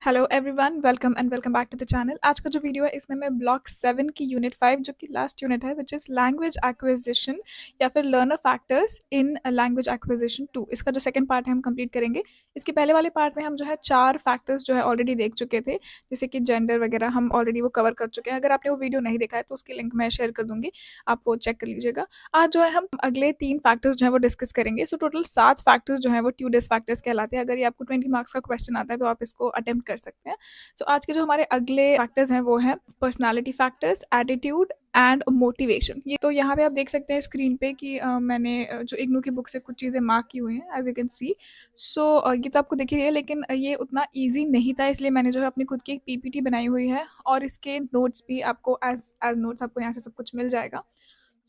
Hello everyone, welcome back to the channel. आज का जो वीडियो है इसमें मैं ब्लॉक 7 की यूनिट 5 जो कि लास्ट यूनिट है विच इज़ लैंग्वेज एक्विजिशन या फिर learner factors in language acquisition 2, इसका जो सेकंड पार्ट है हम कंप्लीट करेंगे। इसके पहले वाले पार्ट में हम जो है 4 फैक्टर्स जो है ऑलरेडी देख चुके थे, जैसे कि जेंडर वगैरह हम ऑलरेडी वो कवर कर चुके हैं। अगर आपने वो वीडियो नहीं देखा है तो उसकी लिंक मैं शेयर कर दूंगी, आप वो चेक कर लीजिएगा। आज जो है हम अगले 3 फैक्टर्स जो है वो डिस्कस करेंगे। सो टोटल 7 फैक्टर्स जो है वो ट्यूडिस फैक्टर्स कहलाते हैं। अगर ये आपको 20 मार्क्स का क्वेश्चन आता है तो आप इसको अटेम्प्ट कर सकते हैं। सो आज के जो हमारे अगले फैक्टर्स हैं वो हैं personality factors, attitude and motivation. ये तो यहाँ पे आप देख सकते हैं स्क्रीन पे कि मैंने जो इग्नू की बुक से कुछ चीज़ें मार्क की हुई हैं एज यू कैन सी। सो ये तो आपको दिख ही रही है, लेकिन ये उतना ईजी नहीं था, इसलिए मैंने जो है अपनी खुद की एक पीपीटी बनाई हुई है और इसके नोट्स भी आपको एज एज नोट्स आपको यहाँ से सब कुछ मिल जाएगा।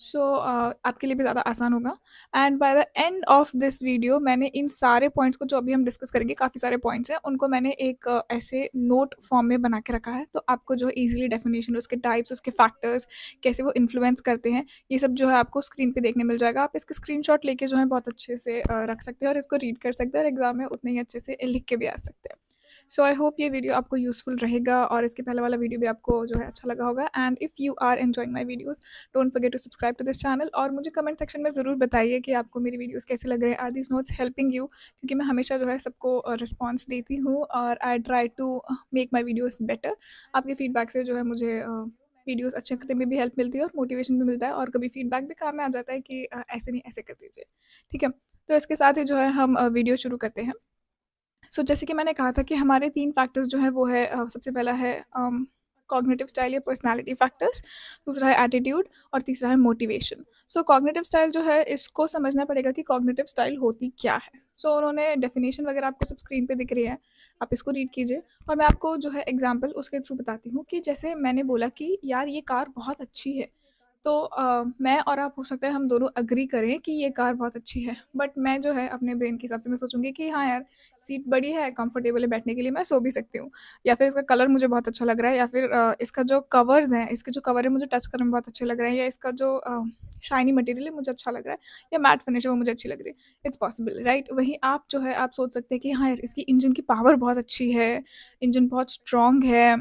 सो आपके लिए भी ज़्यादा आसान होगा। And by the end of this video मैंने इन सारे पॉइंट्स को जो अभी हम डिस्कस करेंगे, काफ़ी सारे पॉइंट्स हैं, उनको मैंने एक ऐसे नोट फॉर्म में बना के रखा है, तो आपको जो है ईजिली डेफिनेशन, उसके टाइप्स, उसके फैक्टर्स, कैसे वो इन्फ्लुएंस करते हैं, ये सब जो है आपको स्क्रीन पे देखने मिल जाएगा। आप इसके स्क्रीनशॉट लेके जो है बहुत अच्छे से रख सकते हैं और इसको रीड कर सकते हैं और एग्जाम में उतने ही अच्छे से लिख के भी आ सकते हैं। सो आई होप ये वीडियो आपको यूज़फुल रहेगा और इसके पहले वाला वीडियो भी आपको जो है अच्छा लगा होगा। And if you are enjoying my videos, don't forget to subscribe to this channel और मुझे कमेंट सेक्शन में ज़रूर बताइए कि आपको मेरी वीडियोज़ कैसे लग रहे हैं। Are these notes helping you? क्योंकि मैं हमेशा जो है सबको रिस्पॉन्स देती हूँ और I try to make my videos better. आपके फीडबैक से जो है मुझे वीडियोज़ अच्छे करने में भी हेल्प मिलती है और मोटिवेशन भी मिलता है, और कभी फीडबैक भी काम में आ जाता है कि ऐसे नहीं ऐसे कर दीजिए। ठीक है, तो इसके साथ ही जो है हम वीडियो शुरू करते हैं। जैसे कि मैंने कहा था कि हमारे 3 फैक्टर्स जो हैं वो है सबसे पहला है कॉग्निटिव स्टाइल या पर्सनैलिटी फैक्टर्स, दूसरा है एटीट्यूड और तीसरा है मोटिवेशन। कॉग्निटिव स्टाइल जो है इसको समझना पड़ेगा कि कॉग्निटिव स्टाइल होती क्या है। उन्होंने डेफिनेशन वगैरह आपको सब स्क्रीन पे दिख रही है, आप इसको रीड कीजिए और मैं आपको जो है एग्जांपल उसके थ्रू बताती हूँ कि जैसे मैंने बोला कि यार ये कार बहुत अच्छी है, तो मैं और आप हो सकता है हम दोनों एग्री करें कि ये कार बहुत अच्छी है, बट मैं जो है अपने ब्रेन के हिसाब से मैं सोचूंगी कि हाँ यार, सीट बड़ी है, कंफर्टेबल है बैठने के लिए, मैं सो भी सकती हूँ, या फिर इसका कलर मुझे बहुत अच्छा लग रहा है, या फिर इसका जो कवर्स हैं, इसके जो कवर है मुझे टच करने में बहुत अच्छे लग रहे हैं, या इसका जो शाइनी मटेरियल है मुझे अच्छा लग रहा है, या मैट फिनिश है वो मुझे अच्छी लग रही है। It's possible, right? वहीं आप जो है आप सोच सकते हैं कि हाँ यार, इसकी इंजन की पावर बहुत अच्छी है, इंजन बहुत स्ट्रॉन्ग है,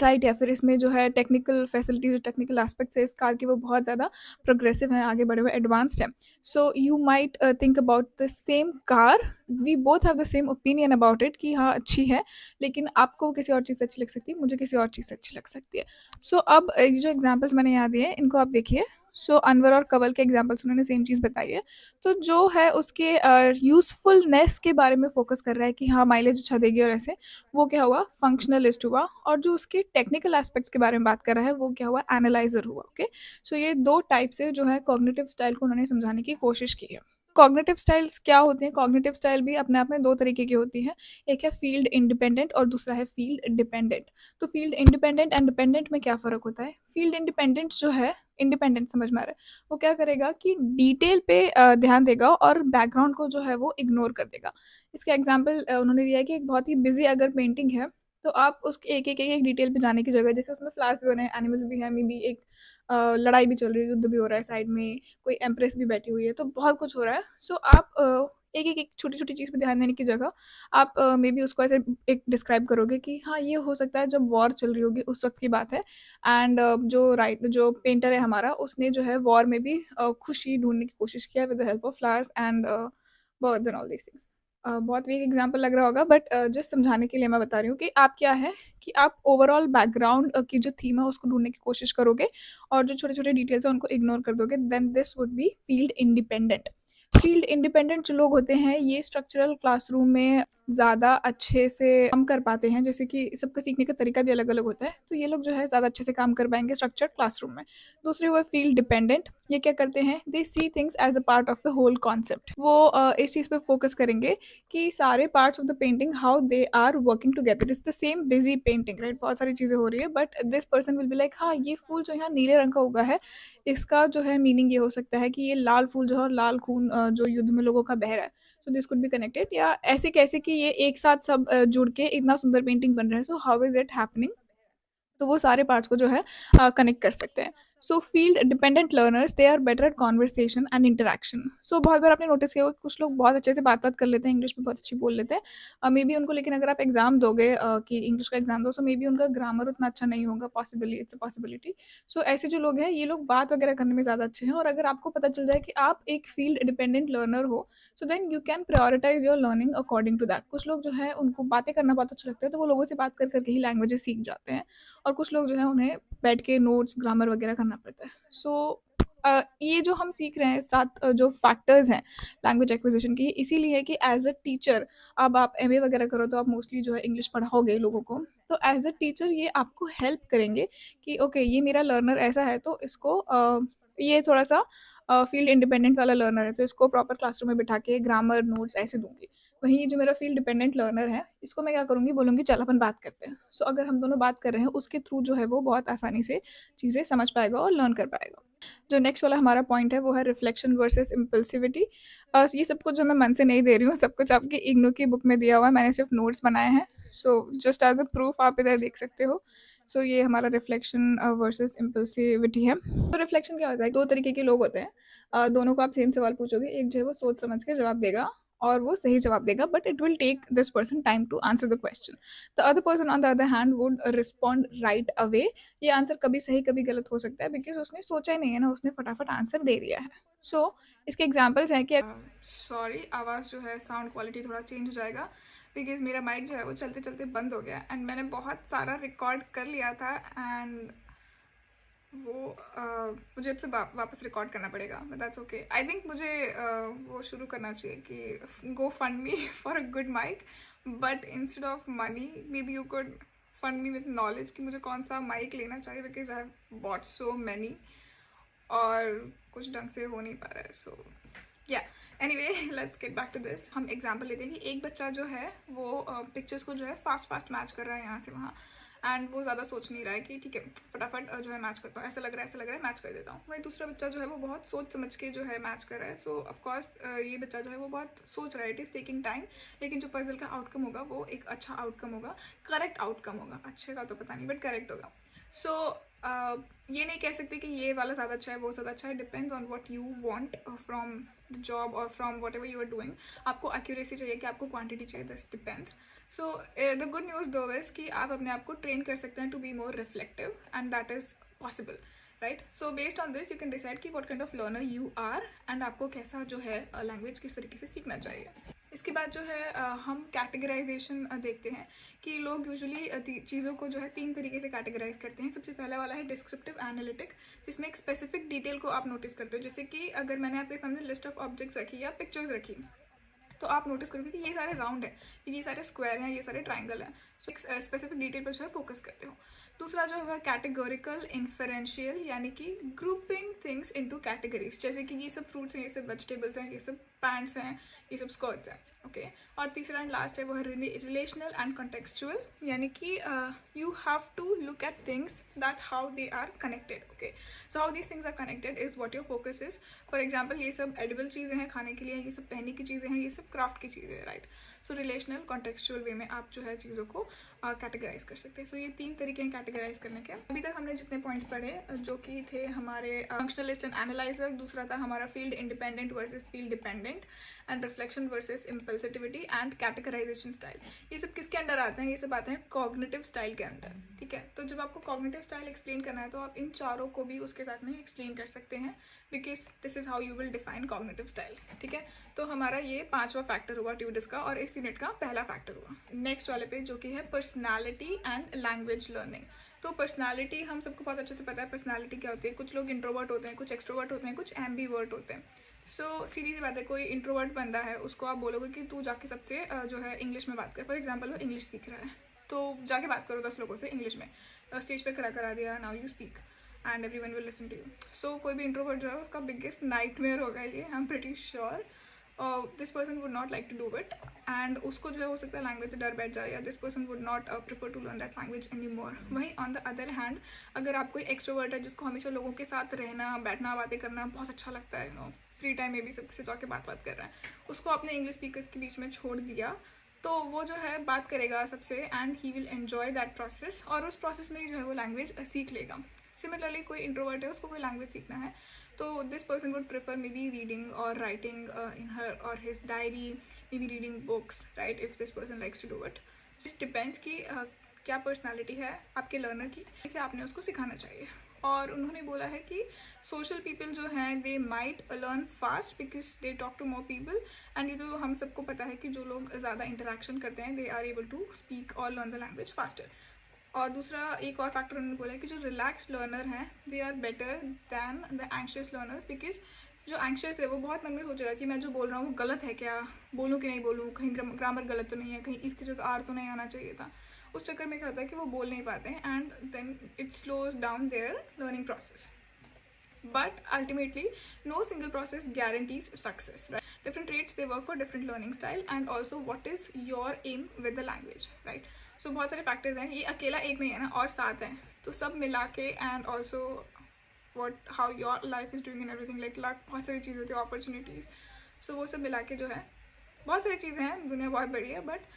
राइट? या फिर इसमें जो है टेक्निकल फैसिलिटीज, जो टेक्निकल एस्पेक्ट्स है इस कार के वो बहुत ज़्यादा प्रोग्रेसिव हैं, आगे बढ़े हुए एडवांस्ड हैं। So you might think about the same car, we both have the same opinion about it कि हाँ अच्छी है, लेकिन आपको किसी और चीज़ से अच्छी लग सकती है, मुझे किसी और चीज़ से अच्छी लग सकती है। अब ये जो एग्जाम्पल्स मैंने यहाँ दिए हैं इनको आप देखिए। अनवर और कवल के एग्जाम्पल्स उन्होंने सेम चीज़ बताई है, तो जो है उसके यूज़फुलनेस के बारे में फोकस कर रहा है कि हाँ माइलेज अच्छा देगी और ऐसे, वो क्या हुआ? फंक्शनलिस्ट हुआ। और जो उसके टेक्निकल एस्पेक्ट्स के बारे में बात कर रहा है वो क्या हुआ? एनालाइजर हुआ। ओके, ये 2 टाइप से जो है कॉग्निटिव स्टाइल को उन्होंने समझाने की कोशिश की है। कॉग्निटिव स्टाइल्स क्या होती हैं? कॉग्निटिव स्टाइल भी अपने आप में 2 तरीके की होती हैं। एक है फील्ड इंडिपेंडेंट और दूसरा है फील्ड डिपेंडेंट। तो फील्ड इंडिपेंडेंट एंड डिपेंडेंट में क्या फ़र्क होता है? फील्ड इंडिपेंडेंट जो है, इंडिपेंडेंट समझ में आ रहा है, वो क्या करेगा कि डिटेल पे ध्यान देगा और बैकग्राउंड को जो है वो इग्नोर कर देगा। इसका एग्जांपल उन्होंने दिया है कि एक बहुत ही बिज़ी अगर पेंटिंग है, तो आप उसके एक-एक डिटेल पे जाने की जगह, जैसे उसमें फ्लावर्स भी बने हैं, एनिमल्स भी हैं, मे बी एक लड़ाई भी चल रही है, युद्ध भी हो रहा है साइड में, कोई एम्प्रेस भी बैठी हुई है, तो बहुत कुछ हो रहा है। आप एक छोटी-छोटी चीज़ पे ध्यान देने की जगह आप मे बी उसको ऐसे एक डिस्क्राइब करोगे कि हाँ, ये हो सकता है जब वॉर चल रही होगी उस वक़्त की बात है। एंड जो पेंटर है हमारा, उसने जो है वॉर में भी खुशी ढूँढने की कोशिश किया with the help of flowers and birds and all these things. बहुत वीक एग्जांपल लग रहा होगा, बट जस्ट समझाने के लिए मैं बता रही हूँ कि आप क्या है कि आप ओवरऑल बैकग्राउंड की जो थीम है उसको ढूँढने की कोशिश करोगे और जो छोटे-छोटे डिटेल्स हैं उनको इग्नोर कर दोगे, then this would be field independent. Field independent जो लोग होते हैं ये स्ट्रक्चरल क्लासरूम में ज़्यादा अच्छे से काम कर पाते हैं, जैसे कि सबका सीखने का तरीका भी अलग-अलग होता है, तो ये लोग जो है ज़्यादा अच्छे से काम कर पाएँगे स्ट्रक्चर्ड क्लासरूम में। दूसरे हुए फील्ड डिपेंडेंट, ये क्या करते हैं? They see things as a part of the whole concept. वो इस चीज़ पे फोकस करेंगे कि सारे parts of the painting how they are working together. It's the same busy painting, right? बहुत सारी चीज़ें हो रही है, but this person will be like हाँ, ये फूल जो यहाँ नीले रंग का उगा है, इसका जो है मीनिंग ये हो सकता है कि ये लाल फूल जो है और लाल खून जो युद्ध में लोगों का बह रहा है, so this could be connected, या ऐसे कैसे कि ये एक साथ सब जुड़ के इतना सुंदर पेंटिंग बन रहा है, so how is it happening? तो वो सारे पार्ट्स को जो है कनेक्ट कर सकते हैं। So field dependent learners they are better at conversation and interaction. So बहुत बार आपने नोटिस किया होगा कि कुछ लोग बहुत अच्छे से बात कर लेते हैं, इंग्लिश में बहुत अच्छी बोल लेते हैं मे बी उनको, लेकिन अगर आप एग्जाम दोगे कि इंग्लिश का एग्जाम दो, सो मे बी उनका ग्रामर उतना अच्छा नहीं होगा, पॉसिबली इट्स अ पॉसिबिलिटी। सो ऐसे जो लोग हैं, ये लोग बात वगैरह करने में ज़्यादा अच्छे हैं, और अगर आपको पता चल जाए कि आप एक फील्ड डिपेंडेंट लर्नर हो, so then you can prioritise your learning according to that. कुछ लोग जो है उनको बातें करना बहुत अच्छा लगता है, तो वो लोगों से बात कर करके ही लैंग्वेजेस सीख जाते हैं, और कुछ लोग जो है उन्हें बैठ के नोट्स ग्रामर वगैरह करना पड़ता है। सो ये जो हम सीख रहे हैं 7 जो फैक्टर्स हैं लैंग्वेज एक्विजिशन की, इसीलिए है कि एज अ टीचर, अब आप एमए वगैरह करो तो आप मोस्टली जो है इंग्लिश पढ़ाओगे लोगों को, तो एज अ टीचर ये आपको हेल्प करेंगे कि ओके ये मेरा लर्नर ऐसा है, तो इसको ये थोड़ा सा फील्ड इंडिपेंडेंट वाला लर्नर है, तो इसको प्रॉपर क्लासरूम में बिठा के ग्रामर नोट्स ऐसे दूंगी। वहीं ये जो मेरा फील्ड डिपेंडेंट लर्नर है, इसको मैं क्या करूँगी, बोलूँगी चल अपन बात करते हैं। सो अगर हम दोनों बात कर रहे हैं, उसके थ्रू जो है वो बहुत आसानी से चीज़ें समझ पाएगा और लर्न कर पाएगा। जो नेक्स्ट वाला हमारा पॉइंट है वो है रिफ्लेक्शन वर्सेस इम्पल्सिविटी। ये सब कुछ जो मैं मन से नहीं दे रही हूँ, सब कुछ आपकी इग्नू की बुक में दिया हुआ है, मैंने सिर्फ नोट्स बनाए हैं। So just as a proof आप इधर देख सकते हो। सो ये हमारा रिफ्लेक्शन वर्सेस इम्पल्सिविटी है। तो रिफ्लेक्शन क्या होता है, दो तरीके के लोग होते हैं। दोनों को आप सेम सवाल पूछोगे, एक जो है वो सोच समझ के जवाब देगा और वो सही जवाब देगा, but it will take this person time to answer the question. The other person on the other hand would respond right away. ये आंसर कभी सही कभी गलत हो सकता है, बिकॉज उसने सोचा ही नहीं है ना, उसने फटाफट आंसर दे दिया है। सो इसके एग्जाम्पल्स हैं कि सॉरी आवाज़ जो है साउंड क्वालिटी थोड़ा चेंज हो जाएगा, बिकॉज मेरा माइक जो है वो चलते चलते बंद हो गया, एंड मैंने बहुत सारा रिकॉर्ड कर लिया था, एंड वो मुझे अब से वापस रिकॉर्ड करना पड़ेगा, but that's okay. I think मुझे वो शुरू करना चाहिए कि go fund me for a good mic, but instead of money maybe you could fund me with knowledge कि मुझे कौन सा माइक लेना चाहिए, because I have bought so many और कुछ ढंग से हो नहीं पा रहा है। सो या anyway, let's get back to this. हम एग्जांपल लेते हैं कि एक बच्चा जो है वो पिक्चर्स को जो है फास्ट मैच कर रहा है यहाँ से वहाँ, एंड वो ज़्यादा सोच नहीं रहा है कि ठीक है फटाफट जो है मैच करता हूँ, ऐसा लग रहा है मैच कर देता हूँ। वही दूसरा बच्चा जो है वो बहुत सोच समझ के जो है मैच कर रहा है। सो ऑफकोर्स ये बच्चा जो है वो बहुत सोच रहा है, इट इज़ टेकिंग टाइम, लेकिन जो पजल का आउटकम होगा वो एक अच्छा आउटकम होगा, करेक्ट आउटकम होगा। अच्छे का तो पता नहीं, बट करेक्ट होगा। सो ये नहीं कह सकते कि ये वाला ज़्यादा अच्छा है वो ज़्यादा अच्छा है, depends on what you want from the job और from whatever you are doing. आपको एक्यूरेसी चाहिए कि आपको क्वांटिटी चाहिए, this depends. So the good news though is कि आप अपने आप को ट्रेन कर सकते हैं to be more reflective, and that is possible, right. So based on this you can decide कि what kind of learner you are, and आपको कैसा जो है लैंग्वेज किस तरीके से सीखना चाहिए। इसके बाद जो है हम कैटेगराइजेशन देखते हैं कि लोग यूजुअली चीज़ों को जो है 3 तरीके से कैटेगराइज करते हैं। सबसे पहला वाला है डिस्क्रिप्टिव एनालिटिक, जिसमें एक स्पेसिफिक डिटेल को आप नोटिस करते हो। जैसे कि अगर मैंने आपके सामने लिस्ट ऑफ ऑब्जेक्ट्स रखी या पिक्चर्स रखी, तो आप नोटिस करोगे कि ये सारे राउंड है, ये सारे स्क्वायर हैं, ये सारे ट्राइंगल हैं। सो एक स्पेसिफिक डिटेल पर जो है फोकस करते हो। दूसरा जो है कैटेगोरिकल इन्फरेंशियल, यानी कि ग्रुपिंग थिंग्स इनटू कैटेगरीज, जैसे कि ये सब फ्रूट्स हैं, ये सब वेजिटेबल्स हैं, ये सब पैंट्स हैं, ये सब स्कर्ट्स हैं, ओके। और तीसरा एंड लास्ट है वो है रिलेशनल एंड कॉन्टेक्चुअल, यानी कि you have to look at things that how they are connected, okay. So how these things are connected is what your focus is. For example ये सब edible चीज़ें हैं खाने के लिए, ये सब पहनने की चीज़ें हैं, ये सब क्राफ्ट की चीज़ें हैं, राइट। सो रिलेशनल कॉन्टेक्चुअल वे में आप जो है चीज़ों को कैटेगराइज कर सकते हैं। सो ये 3 तरीके हैं कैटेगराइज करने के। अभी तक हमने जितने पॉइंट्स पढ़े जो कि थे हमारे फंक्शनलिस्ट एंड एनालाइजर, दूसरा था हमारा field independent versus field dependent, and reflection versus impulsivity and categorisation style. ये सब किसके अंडर आते हैं, ये सब आते हैं कॉग्निटिव स्टाइल के अंदर, ठीक है। तो जब आपको कॉग्निटिव स्टाइल एक्सप्लेन करना है तो आप इन चारों को भी उसके साथ में एक्सप्लेन कर सकते हैं, because this is how you will define cognitive style, ठीक है। तो हमारा ये 5वां फैक्टर हुआ ट्यूडिस का, और इस यूनिट का पहला फैक्टर हुआ। नेक्स्ट वाले पे जो कि है पर्सनालिटी एंड लैंग्वेज लर्निंग। तो पर्सनालिटी हम सबको बहुत अच्छे से पता है पर्सनालिटी क्या होती है। कुछ लोग इंट्रोवर्ट होते हैं, कुछ एक्सट्रोवर्ट होते हैं, कुछ एम्बीवर्ट होते हैं। सो सीधी सी बात है, कोई इंट्रोवर्ट बंदा है उसको आप बोलोगे कि तू जाके सबसे जो है इंग्लिश में बात कर। फॉर एग्जाम्पल वो इंग्लिश सीख रहा है, तो जाके बात करो 10 लोगों से इंग्लिश में, स्टेज पे खड़ा करा दिया, now you speak and everyone will listen to you. So कोई भी इंट्रोवर्ट जो है उसका बिगेस्ट नाइटमेयर होगा ये, I am pretty sure. This person would not like to do it, and उसको जो है हो सकता है लैंग्वेज से डर बैठ जाए, या this person would not prefer to learn that language any more. वहीं ऑन द अदर हैंड अगर आप कोई एक्सट्रोवर्ट है जिसको हमेशा लोगों के साथ रहना, बैठना, बातें करना बहुत अच्छा लगता है, यू नो, फ्री टाइम में भी सबसे जाके बात कर रहा है, उसको आपने इंग्लिश स्पीकर्स के बीच में छोड़ दिया, तो वो जो है बात करेगा सबसे, and he will enjoy that process, और उस प्रोसेस में जो है वो लैंग्वेज सीख लेगा। सिमिलरली कोई इंट्रोवर्ट है, उसको कोई लैंग्वेज सीखना है, तो this person would prefer maybe reading और राइटिंग इन हर और his diary, maybe reading books, right, if this person likes to do it. This depends कि क्या पर्सनालिटी है आपके लर्नर की, इसे आपने उसको सिखाना चाहिए. और उन्होंने बोला है कि सोशल पीपल जो हैं they might learn fast because they talk to more people, and ये तो हम सबको पता है कि जो लोग ज़्यादा इंटरेक्शन करते हैं they are able to speak और लर्न द लैंग्वेज फास्टर. और दूसरा एक और फैक्टर उन्होंने बोला है कि जो रिलैक्स लर्नर हैं they are better than the anxious learners, because जो एंग्शियस है वो बहुत मन में सोचेगा कि मैं जो बोल रहा हूँ वो गलत है क्या, बोलूँ कि नहीं बोलूँ, कहीं ग्रामर गलत तो नहीं है, कहीं इसकी जगह आर तो नहीं आना चाहिए था. उस चक्कर में क्या होता है कि वो बोल नहीं पाते हैं, and then it slows down their learning process. But ultimately, no single process guarantees success, right? Different traits, they work for different learning style, and also what is your aim with the language, right? So बहुत सारे factors हैं, ये अकेला एक नहीं है ना, और साथ हैं, तो सब मिला के and also what how your life is doing and everything, like बहुत सारी चीज़ें होती है, opportunities, so वो सब मिला के जो है बहुत सारी चीज़ें हैं, दुनिया बहुत बड़ी है, but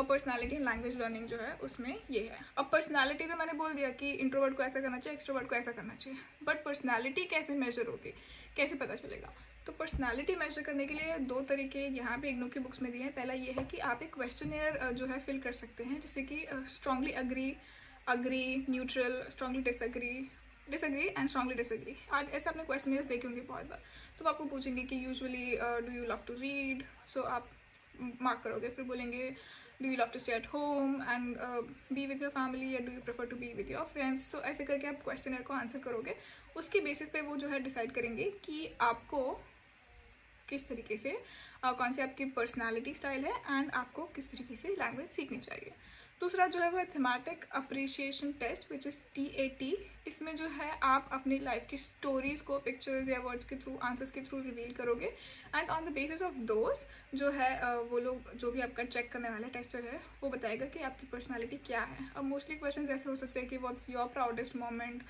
personality and language learning जो है उसमें ये है. अब पर्सनालिटी तो मैंने बोल दिया कि इंट्रोवर्ट को ऐसा करना चाहिए, एक्सट्रोवर्ट को ऐसा करना चाहिए, बट पर्सनालिटी कैसे मेजर होगी, कैसे पता चलेगा? तो पर्सनालिटी मेजर करने के लिए दो तरीके यहाँ पे इग्नू की बुक्स में दिए हैं. पहला ये है कि आप एक क्वेश्चनेयर जो है फिल कर सकते हैं, जैसे कि strongly agree, neutral, strongly disagree and strongly disagree. आज ऐसे आपने क्वेश्चनेयर्स देखे होंगे बहुत बार, तो आपको पूछेंगे कि usually do you love to read, so आप मार्क करोगे. फिर बोलेंगे do you love to stay at home and be with your family, or do you prefer to be with your friends? So ऐसे करके आप क्वेश्चनर को answer करोगे, उसके बेसिस पे वो जो है डिसाइड करेंगे कि आपको किस तरीके से कौन सी आपकी पर्सनालिटी स्टाइल है एंड आपको किस तरीके से लैंग्वेज सीखनी चाहिए. दूसरा जो है वो है thematic appreciation test which is TAT. इसमें जो है आप अपनी लाइफ की स्टोरीज को पिक्चर्स या वर्ड्स के थ्रू, आंसर्स के थ्रू रिवील करोगे, and on the basis of those जो है वो लोग जो भी आपका चेक करने वाला टेस्टर है वो बताएगा कि आपकी पर्सनालिटी क्या है. अब मोस्टली क्वेश्चन ऐसे हो सकते हैं कि व्हाट्स योर प्राउडेस्ट मोमेंट,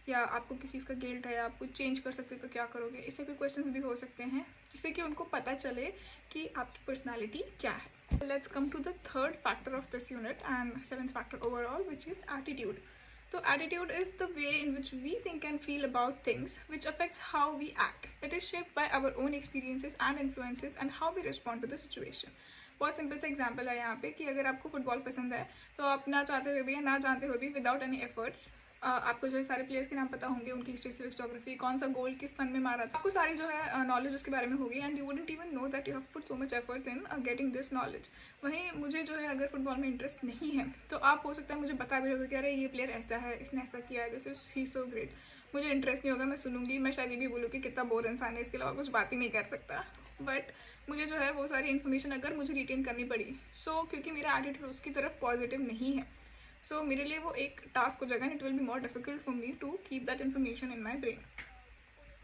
या आपको किसी चीज़ का गिल्ट है, आप कुछ चेंज कर सकते हो तो क्या करोगे. इस टाइप के क्वेश्चन भी हो सकते हैं जिससे कि उनको पता चले कि आपकी पर्सनालिटी क्या है. Let's come to the third factor of this unit and seventh factor overall, which is attitude. So attitude is the way in which we think and feel about things, which affects how we act. It is shaped by our own experiences and influences and how we respond to the situation. बहुत simple सा example है यहाँ पे कि अगर आपको football पसंद है तो आप ना चाहते हुए भी या ना जानते हुए भी विदाउट एनी एफर्ट्स आपको जो है सारे प्लेयर्स के नाम पता होंगे, उनकी हिस्ट्री, सिविक्स, ज्योग्राफी, कौन सा गोल किस सन में मारा था, आपको सारी जो है नॉलेज उसके बारे में होगी, and you wouldn't even know that you have put so much efforts in getting this knowledge. वहीं मुझे जो है अगर फुटबॉल में इंटरेस्ट नहीं है तो आप हो सकता है मुझे बता भी होगा कि अरे ये प्लेयर ऐसा है, इसने ऐसा किया है, this is he so great. मुझे इंटरेस्ट नहीं होगा, मैं सुनूंगी, मैं शायद ये भी बोलूँ कि कितना बोर इंसान है, इसके अलावा कुछ बात ही नहीं कर सकता. बट मुझे जो है वो सारी इन्फॉर्मेशन अगर मुझे रिटेन करनी पड़ी, सो क्योंकि मेरा एटीट्यूड उसकी तरफ पॉजिटिव नहीं है, सो मेरे लिए वो एक टास्क हो जाएगा, and it will be more difficult for me to keep that information in my brain.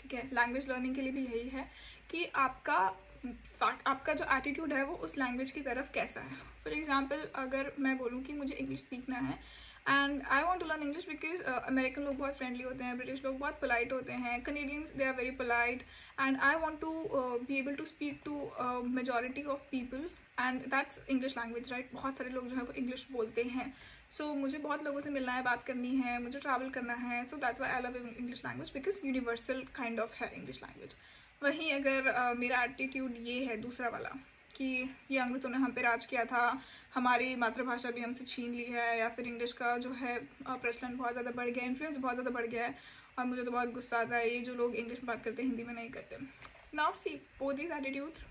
ठीक है, लैंग्वेज लर्निंग के लिए भी यही है कि आपका जो एटीट्यूड है वो उस लैंग्वेज की तरफ कैसा है. फॉर एग्जाम्पल अगर मैं बोलूँ कि मुझे इंग्लिश सीखना है and I want to learn English because American लोग बहुत फ्रेंडली होते हैं, ब्रिटिश लोग बहुत पोलाइट होते हैं, Canadians they are very polite, and I want to be able to speak to majority of people, and that's English language, right. बहुत सारे लोग जो है वो इंग्लिश बोलते हैं, सो मुझे बहुत लोगों से मिलना है, बात करनी है, मुझे ट्रैवल करना है, so that's why I love English language because universal kind of है इंग्लिश लैंग्वेज. वहीं अगर मेरा एटीट्यूड ये है दूसरा वाला कि ये अंग्रेज़ों ने हम पे राज किया था, हमारी मातृभाषा भी हमसे छीन ली है, या फिर इंग्लिश का जो है प्रचलन बहुत ज़्यादा बढ़ गया, इन्फ्लुएंस बहुत ज़्यादा बढ़ गया है, और मुझे तो बहुत गुस्सा आता है ये जो लोग इंग्लिश में बात करते हैं हिंदी में नहीं करते. Now see both these attitudes,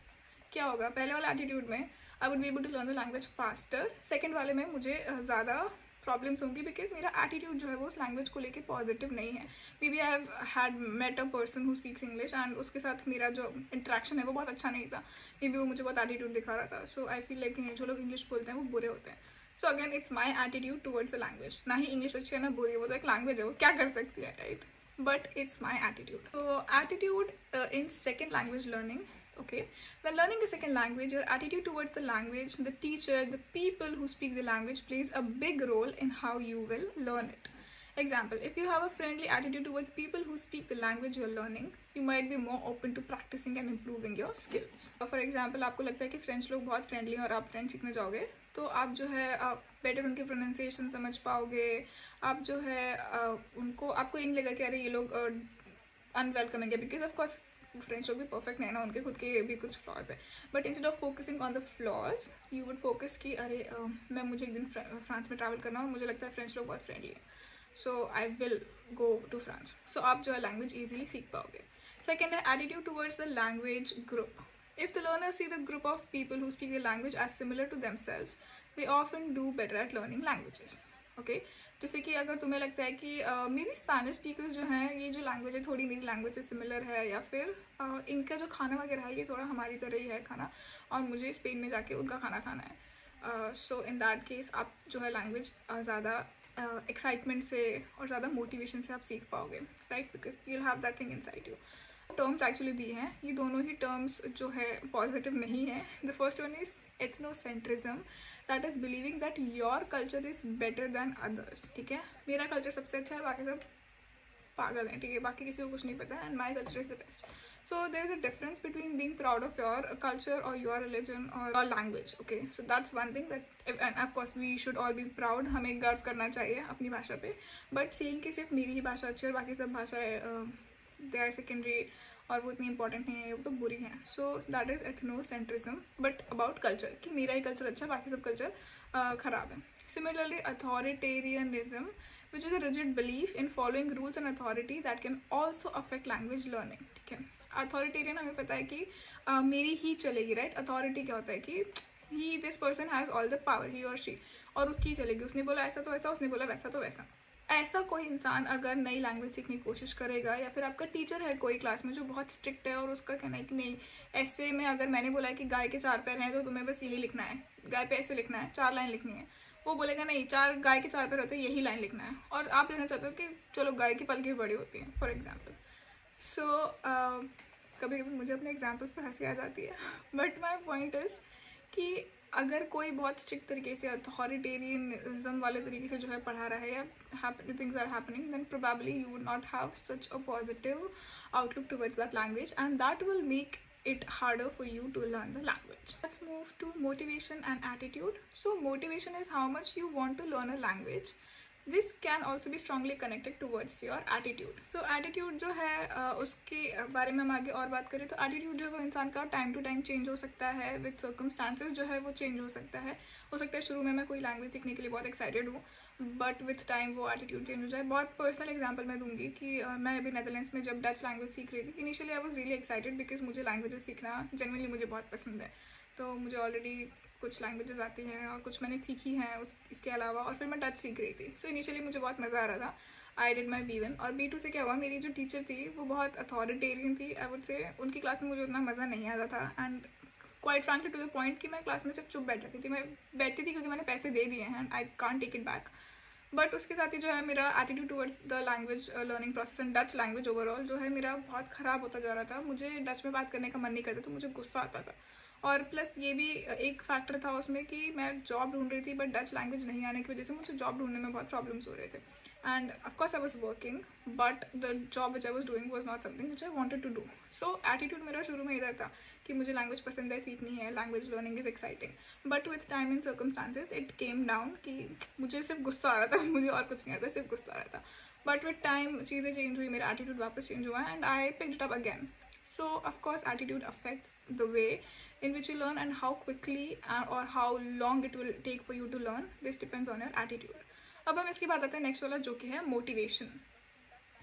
क्या होगा? पहले वाला एटीट्यूड में I would be able to learn the language faster, second वाले में मुझे ज़्यादा प्रॉब्लम्स होंगी बिकॉज मेरा एटीट्यूड जो है वो उस लैंग्वेज को लेके पॉजिटिव नहीं है. Maybe I have had met a person who speaks English and उसके साथ मेरा जो इंटरेक्शन है वो बहुत अच्छा नहीं था, मे बी वो मुझे बहुत एटीट्यूड दिखा रहा था, सो आई फील लाइक जो लोग इंग्लिश बोलते हैं वो बुरे होते हैं. So again it's my attitude towards the language. ना ही इंग्लिश अच्छी है ना बुरी, वो तो एक लैंग्वेज है, वो क्या कर सकती है, right. But it's my attitude. So attitude in second language learning. Okay, when learning a second language, your attitude towards the language, the teacher, the people who speak the language plays a big role in how you will learn it. Example, if you have a friendly attitude towards people who speak the language you're learning, you might be more open to practicing and improving your skills. For example, आपको लगता है कि French लोग बहुत friendly हैं और आप French सीखने जाओगे तो आप जो है बेटर उनके प्रोनाउंसिएशन समझ पाओगे। आप जो है आपको ये नहीं लगेगा कि अरे ये लोग अनवेलकमिंग है, बिकॉज ऑफ कोर्स फ्रेंच लोग भी परफेक्ट नहीं है ना, उनके खुद के भी कुछ फ्लॉज है, but instead of focusing on the flaws you would focus कि अरे मुझे एक दिन फ्रांस में ट्रैवल करना और मुझे लगता है फ्रेंच लोग बहुत फ्रेंडली है, so I will go to France. So आप जो है लैंग्वेज ईजिली सीख पाओगे। सेकेंड है attitude towards the language group. If the learners see the group of people who speak the language as similar to themselves, they often do better at learning languages. Okay? जैसे कि अगर तुम्हें लगता है कि मे बी स्पेनिश स्पीकर्स जो हैं, ये जो लैंग्वेज है थोड़ी मेरी लैंग्वेज से सिमिलर है, या फिर इनका जो खाना वगैरह है ये थोड़ा हमारी तरह ही है खाना, और मुझे स्पेन में जाके उनका खाना खाना है, सो इन दैट केस आप जो है लैंग्वेज ज़्यादा एक्साइटमेंट से और ज़्यादा मोटिवेशन से आप सीख पाओगे, right, because you will have that thing inside you. Terms actually the हैं, ये दोनों ही टर्म्स जो है पॉजिटिव नहीं है। The first one is ethnocentrism, that is believing that your culture is better than others. ठीक है, मेरा कल्चर सबसे अच्छा है, बाकी सब पागल हैं, ठीक है, बाकी किसी को कुछ नहीं पता है, and my culture is the best. So there is a difference between being proud of your culture और योर रिलीजन और your language. Okay, so that's one thing that and of course we should all be proud, हमें गर्व करना चाहिए अपनी भाषा पे, but saying कि सिर्फ मेरी ही भाषा अच्छी है और बाकी सब भाषाएं दे आर सेकेंडरी और वो इतनी इंपॉर्टेंट नहीं है, वो तो बुरी हैं। So that is ethnocentrism, but about culture कि मेरा ही कल्चर अच्छा, बाकी सब कल्चर ख़राब है। Similarly authoritarianism, which is a rigid belief in following rules and authority that can also affect language learning. ठीक है, अथॉरिटेरियन हमें पता है कि मेरी ही चलेगी, राइट। अथॉरिटी क्या होता है कि he this person has all the power, he और शी, और उसकी ही चलेगी, उसने बोला ऐसा तो ऐसा, उसने बोला वैसा तो वैसा। ऐसा कोई इंसान अगर नई लैंग्वेज सीखने की कोशिश करेगा, या फिर आपका टीचर है कोई क्लास में जो बहुत स्ट्रिक्ट है और उसका कहना है कि नहीं, ऐसे में अगर मैंने बोला है कि गाय के 4 पैर हैं तो तुम्हें बस यही लिखना है, गाय पे ऐसे लिखना है, 4 लाइन लिखनी है, वो बोलेगा नहीं, गाय के 4 पैर होते हैं, यही लाइन लिखना है, और आप लिखना चाहते हो कि चलो गाय की पलकें बड़ी होती हैं, फॉर एग्जाम्पल। सो कभी कभी मुझे अपने एग्जाम्पल्स पर हंसी आ जाती है, बट माई पॉइंट इज़ कि अगर कोई बहुत स्ट्रिक्ट तरीके से अथॉरिटेरियनिज्म वाले तरीके से जो है पढ़ा रहा है, या things are happening, then probably you would not have such a positive outlook towards that language, and that will make it harder for you to learn the language. Let's move to motivation and attitude. So motivation is how much you want to learn a language. This can also be strongly connected towards your attitude. So attitude जो है उसके बारे में हम आगे और बात करें तो attitude जो है वो इंसान का टाइम टू टाइम चेंज हो सकता है, with circumstances जो है वो चेंज हो सकता है। शुरू में मैं कोई लैंग्वेज सीखने के लिए बहुत एक्साइटेड हूँ, बट विथ टाइम वो एटीट्यूड चेंज हो जाए। बहुत पर्सनल एग्जांपल मैं दूंगी कि मैं अभी नेदरलैंड्स में जब डच लैंग्वेज सीख रही थी, initially I was really excited because मुझे लैंग्वेजेस सीखना जेन्युइनली मुझे बहुत पसंद है, तो मुझे ऑलरेडी कुछ लैंग्वेजेस आती हैं और कुछ मैंने सीखी हैं इसके अलावा, और फिर मैं डच सीख रही थी। सो इनिशियली मुझे बहुत मज़ा आ रहा था। आई डिड माई B1 और B2 से क्या हुआ, मेरी जो टीचर थी वो बहुत अथॉरिटेरियन थी, आई वुड से। उनकी क्लास में मुझे उतना मज़ा नहीं आता था, and quite frankly to the point कि मैं क्लास में सिर्फ चुप बैठ जाती थी। मैं बैठती थी क्योंकि मैंने पैसे दे दिए हैं and I can't take it back, but उसके साथ ही जो है मेरा attitude towards the language learning process and Dutch language overall जो है मेरा बहुत ख़राब होता जा रहा था। मुझे डच में बात करने का मन नहीं करता था, मुझे गुस्सा आता था, और प्लस ये भी एक फैक्टर था उसमें कि मैं जॉब ढूंढ रही थी, बट डच लैंग्वेज नहीं आने की वजह से मुझे जॉब ढूंढने में बहुत प्रॉब्लम्स हो रहे थे। And of course I was working, but the job which I was doing was not something which I wanted to do. So attitude मेरा शुरू में इधर था कि मुझे लैंग्वेज पसंद है, सीखनी है, language learning is exciting, but with time and circumstances it came down कि मुझे सिर्फ गुस्सा आ रहा था, मुझे और कुछ नहीं आता, सिर्फ गुस्सा आ रहा था। बट विथ टाइम चीज़ें चेंज हुई, मेरा एटीट्यूड वापस चेंज हुआ, and I picked it up again. So of course attitude affects the way in which you learn and how quickly or how long it will take for you to learn. This depends on your attitude. अब हम इसकी बात आते हैं next वाला जो कि है मोटिवेशन।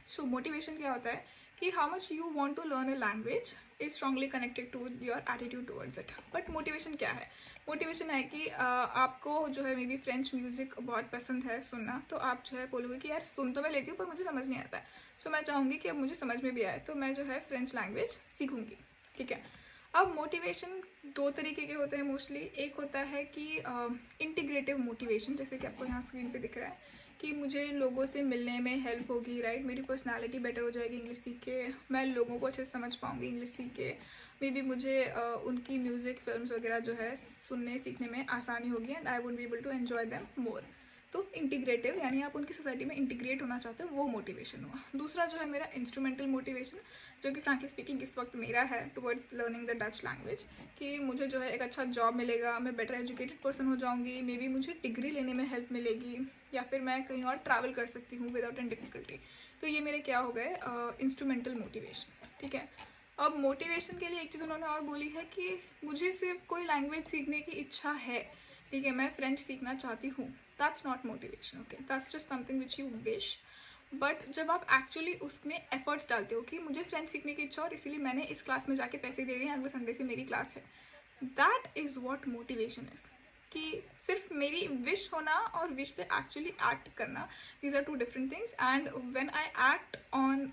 सो मोटिवेशन क्या होता है कि how much you want to learn a language is strongly connected to your attitude towards it. But motivation क्या है? मोटिवेशन है कि आपको जो है मे बी फ्रेंच म्यूज़िक बहुत पसंद है सुनना, तो आप जो है बोलोगे कि यार सुन तो मैं लेती हूँ पर मुझे समझ नहीं आता है, सो मैं चाहूँगी कि अब मुझे समझ में भी आए, तो मैं जो है फ्रेंच लैंग्वेज सीखूँगी। ठीक है, अब मोटिवेशन दो तरीके के होते हैं मोस्टली। एक होता है कि इंटीग्रेटिव मोटिवेशन, जैसे कि आपको यहाँ स्क्रीन पे दिख रहा है कि मुझे लोगों से मिलने में हेल्प होगी, राइट, मेरी पर्सनालिटी बेटर हो जाएगी इंग्लिश सीख के, मैं लोगों को अच्छे से समझ पाऊँगी इंग्लिश सीख के, मे बी मुझे उनकी म्यूज़िक फिल्म्स वगैरह जो है सुनने सीखने में आसानी होगी, and I would be able to enjoy them more. तो इंटीग्रेटिव यानी आप उनकी सोसाइटी में इंटीग्रेट होना चाहते हो, वो मोटिवेशन हुआ। दूसरा जो है मेरा इंस्ट्रूमेंटल मोटिवेशन, जो कि फ्रैंकली स्पीकिंग इस वक्त मेरा है toward learning the Dutch language, कि मुझे जो है एक अच्छा जॉब मिलेगा, मैं बेटर एजुकेटेड पर्सन हो जाऊंगी, मे बी मुझे डिग्री लेने में हेल्प मिलेगी, या फिर मैं कहीं और ट्रैवल कर सकती हूँ विदाउट एनी डिफिकल्टी। तो ये मेरे क्या हो गए इंस्ट्रूमेंटल मोटिवेशन, ठीक है। अब मोटिवेशन के लिए एक चीज़ उन्होंने और बोली है कि मुझे सिर्फ कोई लैंग्वेज सीखने की इच्छा है, ठीक है, मैं फ्रेंच सीखना चाहती हूँ, that's not motivation, okay, that's just something which you wish. But जब आप एक्चुअली उसमें एफर्ट्स डालते हो कि मुझे फ्रेंच सीखने की इच्छा और इसीलिए मैंने इस क्लास में जाके पैसे दे दिए, अगले संडे से मेरी क्लास है, that is what motivation is. कि सिर्फ मेरी विश होना और विश पे एक्चुअली एक्ट करना, these are two different things, and when I act on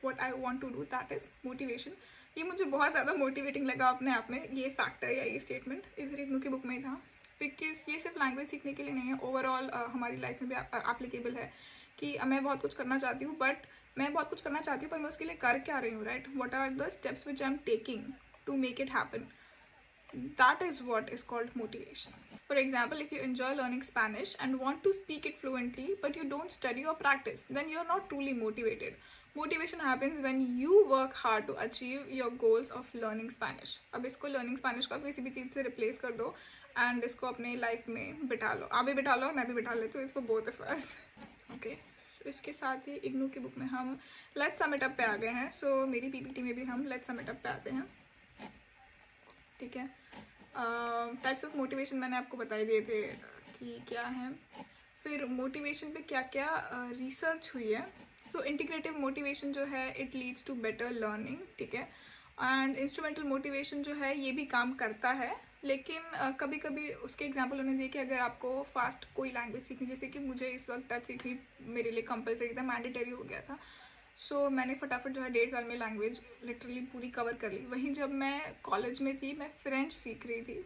what I want to do, that is motivation। ये मुझे बहुत ज़्यादा मोटिवेटिंग लगा अपने आप में, ये फैक्टर या ये स्टेटमेंट इधर इग्नू की बुक में ही था, बिकॉज ये सिर्फ लैंग्वेज सीखने के लिए नहीं है, ओवरऑल हमारी लाइफ में भी एप्लीकेबल है कि मैं बहुत कुछ करना चाहती हूँ, बट मैं बहुत कुछ करना चाहती हूँ पर मैं उसके लिए कर क्या रही हूँ, right, what are the steps which I am taking to make it happen, that is what is called motivation. For example, if you enjoy learning Spanish and want to speak it fluently but you don't study or practice, then you're not truly motivated. Motivation happens when you work hard to achieve your goals of learning Spanish. अब इसको learning Spanish को आप किसी भी चीज़ से replace कर दो and इसको अपने life में बिठा लो, आप भी बिठा लो और मैं भी बिठा लेती हूँ, it's for both of us. Okay. So इसके साथ ही इग्नू की बुक में हम Let's Sum It Up पे आ गए हैं, so मेरी PPT में भी हम Let's Sum It Up पे आते हैं, ठीक है। टाइप्स ऑफ मोटिवेशन मैंने आपको बता ही दिए थे कि क्या है। फिर मोटिवेशन पे क्या क्या रिसर्च हुई है। सो इंटीग्रेटिव मोटिवेशन जो है it leads to better learning, ठीक है। एंड इंस्ट्रूमेंटल मोटिवेशन जो है ये भी काम करता है, लेकिन कभी कभी उसके एग्जांपल उन्होंने दिए कि अगर आपको फास्ट कोई लैंग्वेज सीखनी, जैसे कि मुझे इस वक्त टच सीखनी मेरे लिए कंपलसरी था, मैंडेटरी हो गया था, सो मैंने फटाफट जो है 1.5 साल में लैंग्वेज लिटरली पूरी कवर कर ली। वहीं जब मैं कॉलेज में थी मैं फ्रेंच सीख रही थी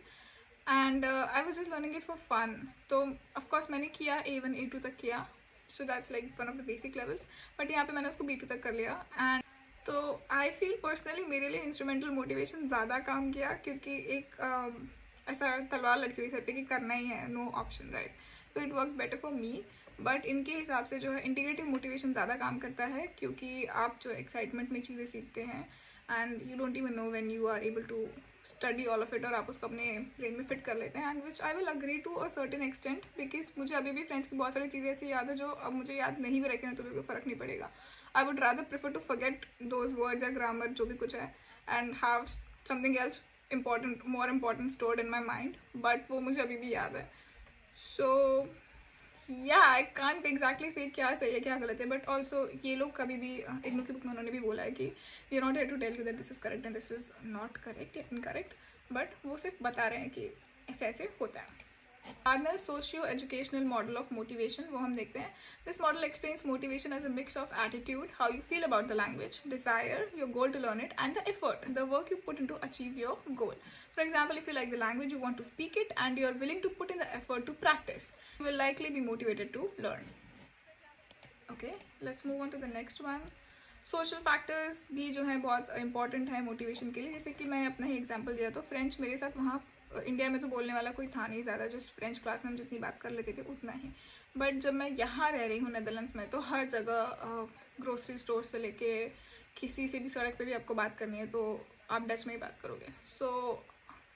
and I was just learning it for fun, तो ऑफकोर्स मैंने किया A1 A2 तक किया, so that's like one of the basic levels, but यहाँ पे मैंने उसको B2 तक कर लिया। एंड तो आई फील पर्सनली मेरे लिए इंस्ट्रूमेंटल मोटिवेशन ज़्यादा काम किया, क्योंकि एक ऐसा तलवार लटकी हुई सर पे कि करना ही है, नो ऑप्शन, राइट, तो it work better for me. But इनके हिसाब से जो है इंटीग्रेटिव मोटिवेशन ज़्यादा काम करता है, क्योंकि आप जो एक्साइटमेंट में चीज़ें सीखते हैं and you don't even know when you are able to study all of it, और आप उसको अपने ब्रेन में फिट कर लेते हैं, and which I will agree to a certain extent, because मुझे अभी भी फ्रेंच की बहुत सारी चीज़ें ऐसी याद है जो अब मुझे याद नहीं भी रखें तो भी कोई फ़र्क नहीं पड़ेगा। I would rather prefer to forget those words या ग्रामर जो भी कुछ है and have something else important, more important stored in my mind, but वो मुझे अभी भी याद है। सो या आई कांट एग्जैक्टली से क्या सही है क्या गलत है, बट ऑल्सो ये लोग कभी भी इग्नू की बुक में उन्होंने भी बोला है कि we are not here to tell you that this is correct and this is not correct या इनकरेक्ट, बट वो सिर्फ बता रहे हैं कि ऐसे ऐसे होता है। Gardner's socio-educational model of motivation, वो हम देखते हैं। This model explains motivation as a mix of attitude, how you feel about the language, desire, your goal to learn it, and the effort, the work you put into achieve your goal. For example, if you like the language, you want to speak it, and you are willing to put in the effort to practice, you will likely be motivated to learn. Okay, let's move on to the next one. Social factors भी जो है बहुत important है motivation के लिए, जैसे कि मैंने अपना ही एग्जांपल दिया, तो फ्रेंच मेरे साथ वहाँ इंडिया में तो बोलने वाला कोई था नहीं ज़्यादा, जस्ट फ्रेंच क्लास में हम जितनी बात कर लेते थे उतना ही, बट जब मैं यहाँ रह रही हूँ नेदरलैंड्स में, तो हर जगह ग्रोसरी स्टोर से लेके किसी से भी सड़क पे भी आपको बात करनी है तो आप डच में ही बात करोगे। सो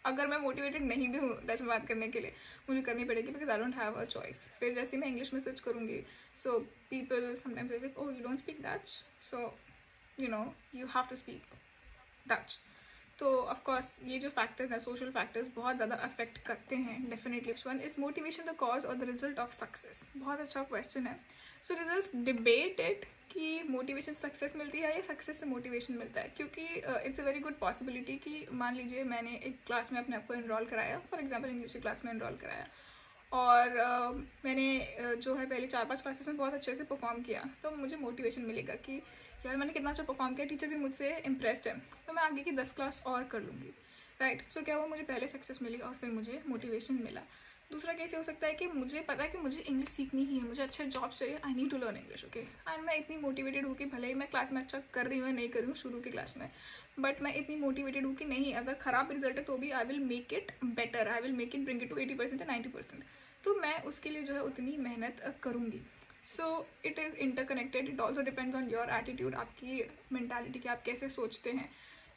अगर मैं मोटिवेटेड नहीं भी हूँ डच में बात करने के लिए, मुझे करनी पड़ेगी, because I don't have a choice. फिर जैसे मैं इंग्लिश में स्विच करूँगी, सो people sometimes say oh you don't speak Dutch, so you know you have to speak Dutch. तो ऑफकोर्स ये जो फैक्टर्स हैं, सोशल फैक्टर्स, बहुत ज़्यादा अफेक्ट करते हैं definitely. One is motivation the cause और द रिजल्ट ऑफ सक्सेस, बहुत अच्छा क्वेश्चन है। सो रिजल्ट्स डिबेट इट कि मोटिवेशन सक्सेस मिलती है या सक्सेस से मोटिवेशन मिलता है, क्योंकि it's a very good possibility कि मान लीजिए मैंने एक क्लास में अपने आप को इनरोल कराया, फॉर एग्जाम्पल इंग्लिश की क्लास में इनरोल कराया, और मैंने जो है पहले 4-5 क्लासेस में बहुत अच्छे से परफॉर्म किया, तो मुझे मोटिवेशन मिलेगा कि यार मैंने कितना अच्छा परफॉर्म किया, टीचर भी मुझसे इम्प्रेस्ड है, तो मैं आगे की 10 क्लास और कर लूँगी, राइट। सो क्या हुआ, मुझे पहले सक्सेस मिली और फिर मुझे मोटिवेशन मिला। दूसरा कैसे हो सकता है कि मुझे पता है कि मुझे इंग्लिश सीखनी ही है, मुझे अच्छे जॉब चाहिए, I need to learn English, okay, and मैं इतनी मोटिवेटेड हूँ कि भले ही मैं क्लास में अच्छा कर रही हूँ या नहीं कर रही हूँ शुरू की क्लास में, बट मैं इतनी मोटिवेटेड हूँ कि नहीं, अगर ख़राब रिजल्ट है तो भी I will make it better, I will make it, bring it to 80% या 90%, तो मैं उसके लिए जो है उतनी मेहनत करूँगी। So it is interconnected, it also depends on your attitude, आपकी मेंटालिटी कि आप कैसे सोचते हैं,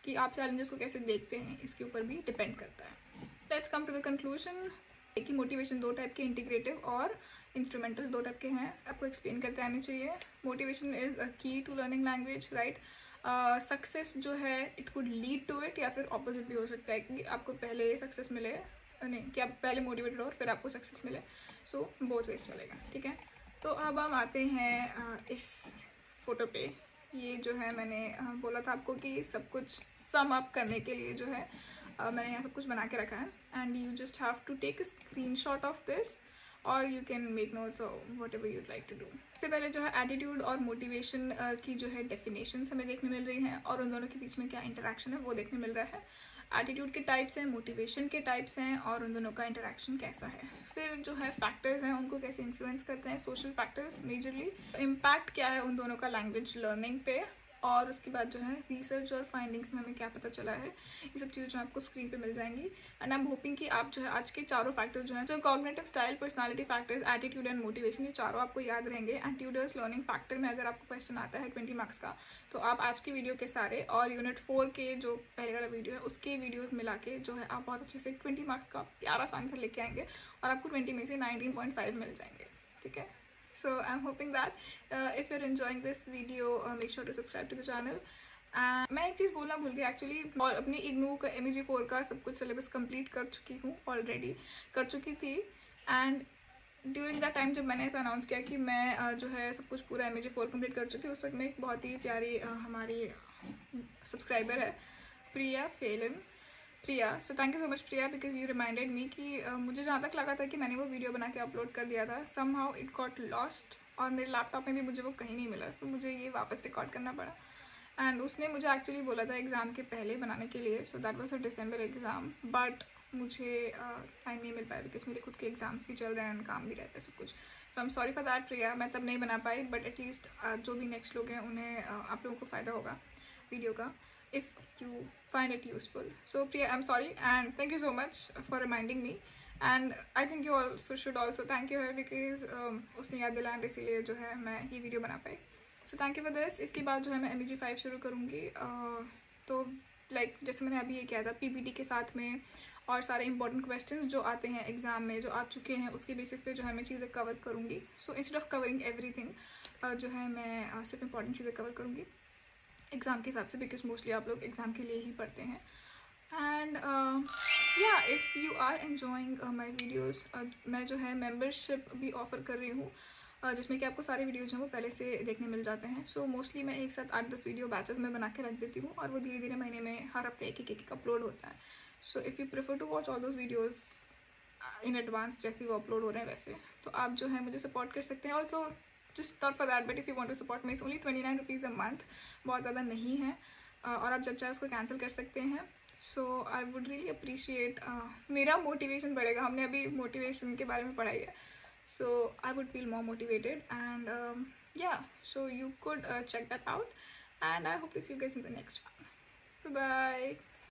कि आप चैलेंजेस को कैसे देखते हैं, इसके ऊपर भी डिपेंड करता है। Let's come to the conclusion कि मोटिवेशन दो टाइप के, इंटीग्रेटिव और इंस्ट्रूमेंटल, दो टाइप के हैं, आपको एक्सप्लेन करते आने चाहिए। Motivation is a key to learning language, right. Success जो है it could lead to it, या फिर ऑपोजिट भी हो सकता है कि आपको पहले सक्सेस मिले, नहीं कि आप पहले मोटिवेटेड हो और फिर आपको सक्सेस मिले। सो बोथ वेज चलेगा, ठीक है। तो अब हम आते हैं इस फोटो पे। ये जो है मैंने बोला था आपको कि सब कुछ सम अप करने के लिए जो है मैंने यहाँ सब कुछ बना के रखा है, and you just have to take a screenshot of this और you can make notes whatever you'd like to do. सबसे पहले जो है एटीट्यूड और मोटिवेशन की जो है डेफिनेशंस हमें देखने मिल रही हैं, और उन दोनों के बीच में क्या इंटरेक्शन है वो देखने मिल रहा है। एटीट्यूड के टाइप्स हैं, मोटिवेशन के टाइप्स हैं, और उन दोनों का इंटरेक्शन कैसा है। फिर जो है फैक्टर्स हैं, उनको कैसे इन्फ्लुएंस करते हैं, सोशल फैक्टर्स मेजरली। इम्पैक्ट क्या है उन दोनों का लैंग्वेज लर्निंग पे, और उसके बाद जो है रिसर्च और फाइंडिंग्स में हमें क्या पता चला है, ये सब चीज़ें जो आपको स्क्रीन पे मिल जाएंगी। एंड आई एम होपिंग कि आप जो है आज के चारों फैक्टर्स जो हैं, तो cognitive style, personality factors, attitude and motivation, ये चारों आपको याद रहेंगे। एंड ट्यूडर्स लर्निंग फैक्टर में अगर आपको क्वेश्चन आता है 20 मार्क्स का, तो आप आज की वीडियो के सारे और यूनिट 4 के जो पहले वाला वीडियो है उसके वीडियोज़ मिला के जो है आप बहुत अच्छे से 20 मार्क्स का प्यारा सा आंसर लेके आएंगे, और आपको 20 में से 19.5 मिल जाएंगे, ठीक है। So I'm hoping that if you're enjoying this video, make sure to subscribe to the channel. मैं एक चीज़ बोलना भूल गई एक्चुअली, अपनी इग्नू का MEG4 का सब कुछ सिलेबस कंप्लीट कर चुकी हूँ, ऑलरेडी कर चुकी थी। एंड ड्यूरिंग दैट टाइम जब मैंने ऐसा अनाउंस किया कि मैं जो है सब कुछ पूरा MEG4 कंप्लीट कर चुकी हूँ, उस वक्त में एक बहुत ही प्यारी हमारी सब्सक्राइबर है Priya Phelan, Priya. So thank you so much Priya, because you reminded me कि मुझे जहाँ तक लगा था कि मैंने वो वीडियो बना के अपलोड कर दिया था, somehow it got lost, और मेरे लैपटॉप में भी मुझे वो कहीं नहीं मिला। सो मुझे ये वापस रिकॉर्ड करना पड़ा। एंड उसने मुझे एक्चुअली बोला था एग्ज़ाम के पहले बनाने के लिए, so that was a December exam, but मुझे टाइम नहीं मिल पाया बिकॉज मेरे खुद के एग्ज़ाम्स भी चल रहे हैं, काम भी रहता है, सब कुछ। So I am sorry for that Priya, मैं तब नहीं बना पाई, बट एटलीस्ट जो भी नेक्स्ट लोग हैं उन्हें आप लोगों को फ़ायदा होगा वीडियो का, if you find it useful. So Priya, I'm sorry, and thank you so much for reminding me, and I think you also should also thank you her because उसने याद दिलाया, इसीलिए जो है मैं ये वीडियो बना पाई। So thank you for this. इसके बाद जो है मैं MEG5 शुरू करूँगी, तो लाइक जैसे मैंने अभी ये किया था PPT के साथ में, और सारे इंपॉर्टेंट क्वेश्चंस जो आते हैं एग्जाम में, जो आ चुके हैं, उसके बेसिस पे जो है मैं चीज़ें कवर करूँगी। So instead of covering everything जो है मैं सिर्फ इंपॉर्टेंट चीज़ें कवर करूँगी एग्ज़ाम के हिसाब से, बिकॉज मोस्टली आप लोग एग्ज़ाम के लिए ही पढ़ते हैं। एंड या if you are enjoying my videos, मैं जो है मेम्बरशिप भी ऑफ़र कर रही हूँ, जिसमें कि आपको सारे वीडियोज़ हैं वो पहले से देखने मिल जाते हैं। सो मोस्टली मैं एक साथ 8-10 वीडियो बैचेस में बना के रख देती हूँ, और वो धीरे धीरे महीने में हर हफ्ते एक अपलोड होता है। So if you prefer to watch all those videos in advance, जैसे वो अपलोड हो रहे हैं वैसे, तो आप जो है मुझे सपोर्ट कर सकते हैं। Also just not for that, but if you want to support me, it's only 29 rupees a month, बहुत ज़्यादा नहीं है, और आप जब चाहे उसको कैंसिल कर सकते हैं। So I would really appreciate, मेरा मोटिवेशन बढ़ेगा, हमने अभी मोटिवेशन के बारे में पढ़ाई है, so I would feel more motivated, and या so you could check that out, and I hope to see you guys in the next one. Bye bye.